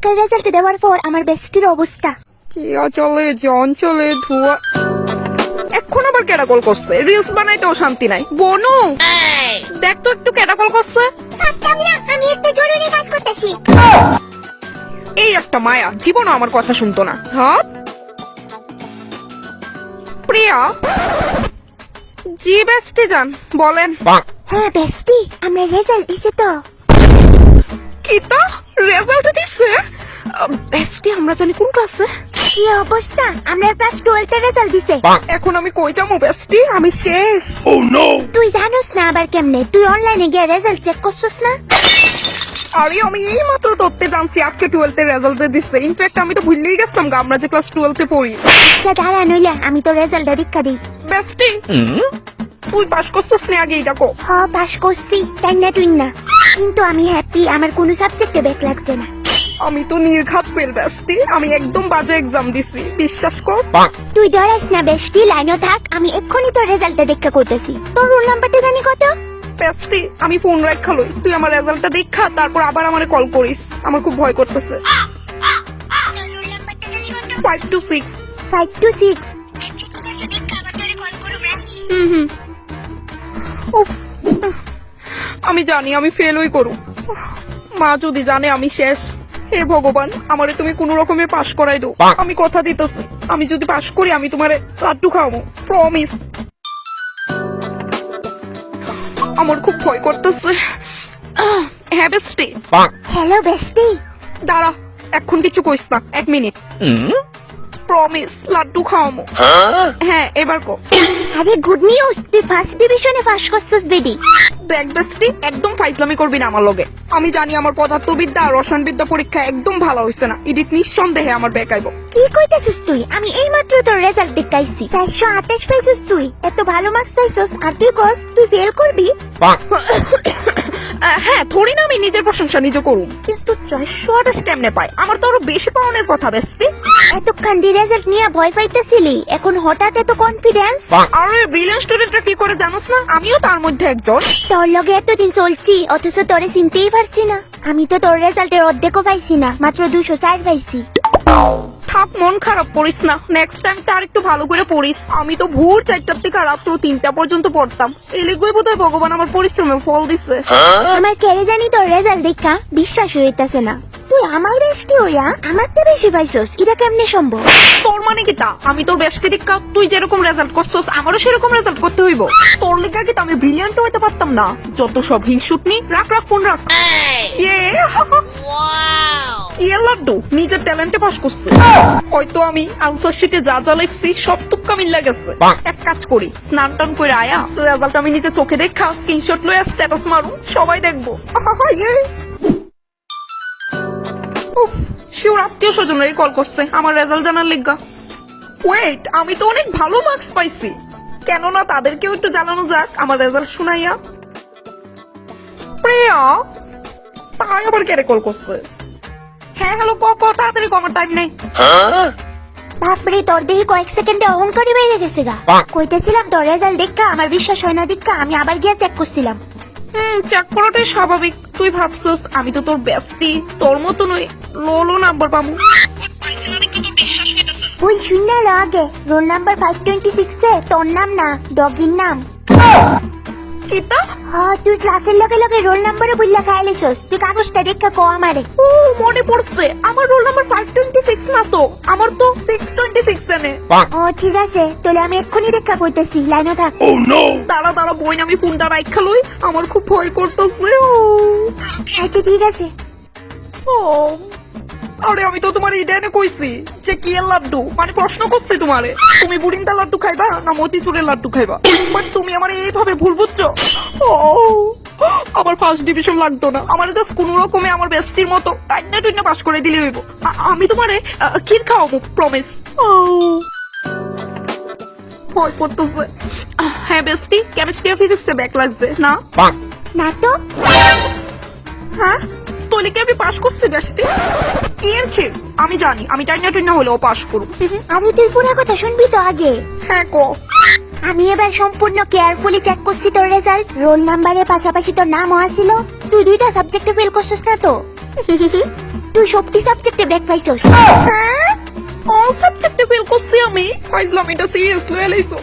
পরীক্ষার রেজাল্ট দেওয়ার পর আমার বেস্টির অবস্থা। কি অচলে যে অঞ্চলে ধোয়া। এখন আবার কেডা কল করছে? রিলস বানাইতেও শান্তি নাই। বনু দেখ তো একটু কেডা কল করছে। আমি একটা জরুরি কাজ করতেছি। এই একটা মায়া, জীবনও আমার কথা শুনতো না। হ্যাঁ প্রিয়া। জি বেস্টি জান বলেন। হ্যাঁ বেস্টি, আমরা রেজাল্ট দিছে তো। কিতা রেজাল্ট দিছে? বেস্টি আমরা জানি কোন ক্লাসে। কি অবস্থা, আমরা ক্লাস 12 এর রেজাল্ট দিছে। এখন আমি কই যাবো বেস্টি? আমি শেষ। তুই জানোস না আবার কেমনে? তুই অনলাইনে গিয়ে রেজাল্ট চেক করছস না? আরে আমি এই মাত্র ধরতে জানছি আজকে 12th এর রেজাল্ট দিচ্ছে। ইনফ্যাক্ট আমি তো ভুললেই গেছিলাম আমরা যে ক্লাস 12th এ পড়ি। আচ্ছা দাঁড়া, নইলে আমি তো রেজাল্টটা দেখা দিই। বেস্টি তুই পাস করছিস না আগে এটা কো। হ পাস করছি, তাই না তুই না? কিন্তু আমি হ্যাপি, আমার কোনো সাবজেক্টে ব্যাক লাগছে না। আমি তো নির্ঘাত ফেল বেস্টি, আমি একদম বাজে এক্সাম দিছি, বিশ্বাস কর। তুই ডরাস না বেস্টি, লাইনও থাক, আমি এক্ষুনি তোর রেজাল্টটা দেখা করতেছি। তোর রোল নাম্বারটা জানি কত? বেস্টি আমি ফোন রাখা লই, তুই আমার রেজাল্টটা দেখা তারপর আবার আমারে কল করিস, আমার খুব ভয় করতেছে। 5 to 6। 5 to 6। উফ, আমি জানি আমি ফেলই করু। মা যদি জানে আমি শেষ, হে ভগবান আমারে তুমি কোন রকমে পাস করাই দাও। আমি কথা দিতেছি আমি যদি পাস করি আমি তোমারে লাড্ডু খাওয়াবো, প্রমিস। আমার খুব ভয় করতেছে। হ্যাঁ বেস্টি। হ্যালো বেস্টি। দাঁড়া এখন কিছু কইস না, 1 মিনিট। প্রমিস লাড্ডু খাওয়াবো। হ্যাঁ এবার কো। আরে গুড নিউজ, তুই ফার্স্ট ডিভিশনে পাস করছস বেডি। দেখ বেস্টি একদম ফাইজলামি করবি না আমার লগে। আমি জানি আমার পদার্থবিদ্যা আর রসায়নবিদ্যা পরীক্ষা একদম ভালো হয়েছে না, ইদিত নিঃসন্দেহে আমার ব্যাক আইব। কি কইতেছিস তুই? আমি এই মাত্র তোর রেজাল্ট দেখাইছি, 428 পাইছিস তুই। এত ভালো মার্কস পাইছিস আর তুই কস তুই ফেল করবি? হ্যাঁ থোড়ি না আমি নিজের প্রশংসা নিজে করুম, কিন্তু 428 কেমনে পাই? আমার তো আরো বেশি পাওয়ানোর কথা বেস্টি। এতক্ষণ দি রেজাল্ট নিয়ে ভয় পাইতেছিলি, এখন হঠাৎ এত কনফিডেন্স? আরে ব্রিলিয়ান্ট স্টুডেন্টরা কি করে জানোস না? আমিও তার মধ্যে একজন। তোর লগে এতদিন চলছি অথচ তোরে চিনতেই পারছি না। আমি তো তোর রেজাল্টের অর্ধেকও পাইছি না, মাত্র 204 পাইছি। থাক মন খারাপ করিস না, নেক্সট টাইম তার একটু ভালো করে পড়িস। আমি তো ভোর 4টার থেকে রাত্র 3টা পর্যন্ত পড়তাম। এই লিগুই বোধহয় ভগবান আমার পরিশ্রমে ফল দিছে। আমার কেড়ে জানি তোর রেজাল্ট দেখা বিশ্বাস হইতাছে না। তুই আমার বেস্টি হইয়া আমার তো বেশি পাইছস, এটা কেমনে সম্ভব? তোর মানে কি তা আমি তোর বেস্টি দীক্ষা, তুই যেরকম রেজাল্ট করছস আমারও সেরকম রেজাল্ট করতে হইব। তোর লেগে কি আমি ব্রিলিয়ান্ট হইতে পারতাম না? যত সব হিংসুটনি, রাখ রাখ ফোন রাখ। ইয়ে লাড্ডু নিজের ট্যালেন্টে পাস করছে। হয়তো আমি আনসার শিটে যা যা লিখছি সব তুক্কা মিল্লা গেছে। এক কাজ করি, স্নান টান করে আয়া রেজাল্ট আমি নিজে চোখে দেখা স্ক্রিনশট লইয়া স্ট্যাটাস মারু, সবাই দেখবো। শিওর আত্মীয় স্বজনেরই কল করছে আমার রেজাল্ট জানার লিগা। ওয়েট আমি তো অনেক ভালো মার্কস পাইছি, কেননা তাদেরকেও একটু জানানো যাক আমার রেজাল্ট শুনাইয়া। প্রিয়া তাই আবার কেড়ে কল করছে? হ্যাঁ হ্যালো ক তাড়াতাড়ি আমার টাইম নেই। বাপরে, তোর দেখি কয়েক সেকেন্ডে অহংকারী বেড়ে গেছে গা। কইতেছিলাম তোর রেজাল্ট দেখা আমার বিশ্বাস হয় না দেখা আমি আবার গিয়ে চেক করছিলাম। চেক করাটাই স্বাভাবিক। তুই ভাবছস আমি তো তোর বেস্টি, তোর মতো নই লো লো নাম্বার পামু। বিশ্বাস হইতেছে ওই শুনলে আগে রোল নাম্বার 526 এ তোর নাম না ডগির নাম। কিতা? হ্যাঁ তুই ক্লাসের লগে লগে রোল নাম্বারও বুঝলা খাইলেছস। তুই কাগজটা দেখা কো আমারে। ও মনে পড়ছে, আমার রোল নাম্বার 526 না তো, আমার তো 626 জানে। ও ঠিক আছে, তাহলে আমি এক্ষুনি দেখা কইতেছি, লাইনে থাক। দাঁড়া দাঁড়া বইন আমি ফোনটা রাইখা লই, আমার খুব ভয় করতেছে। আচ্ছা ঠিক আছে। ও আরে আমি তো তোমার ইডেনে কইছি যে কি এর লাড্ডু, মানে প্রশ্ন করছি তোমারে তুমি বুড়িন্দা লাড্ডু খাইবা না মতিচুরের লাড্ডু খাইবা, বাট তুমি আমার এইভাবে ভুল বুঝছো। ও আমার ফার্স্ট ডিভিশন লাগতো না, আমার জাস্ট কোন রকমে আমার বেস্টির মতো টাইনা টুইনা পাস করে দিলে হইব। আমি তোমারে ক্ষীর খাওয়াবো, প্রমিস। ভয় করতেছে। হ্যাঁ বেস্টি কেমিস্ট্রি আর ফিজিক্সে ব্যাক লাগছে না? না তো। হ্যাঁ তোলে কি আমি পাস করছি বেস্টি? কি এর ক্ষীর? আমি জানি আমি টাইনা টুইনা হলেও পাস করব। আরে তুই পুরো কথা শুনবি তো আগে। হ্যাঁ কো। আমি এবার সম্পূর্ণ কেয়ারফুলি চেক করছি তোর রেজাল্ট। রোল নাম্বারের পাশাপাশি তোর নামও আছিল। তুই 2টা সাবজেক্টে ফেল করছিস না তো? তুই সবটি সাবজেক্টে ব্যাক পাইছস। হ্যাঁ অল সাবজেক্টে ফেল করছি আমি। ফাইজলাম এটা সিরিয়াস লয়ে লাইছো।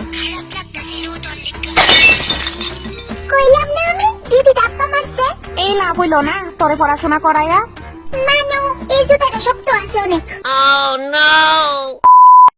কইলাম না আমি দিদি ডাব্বা মারছে। এই লাভ হইলো না তোরে পড়াশোনা করাইয়া। মানু এই জুতাটা শক্ত আছে অনেক। Oh no!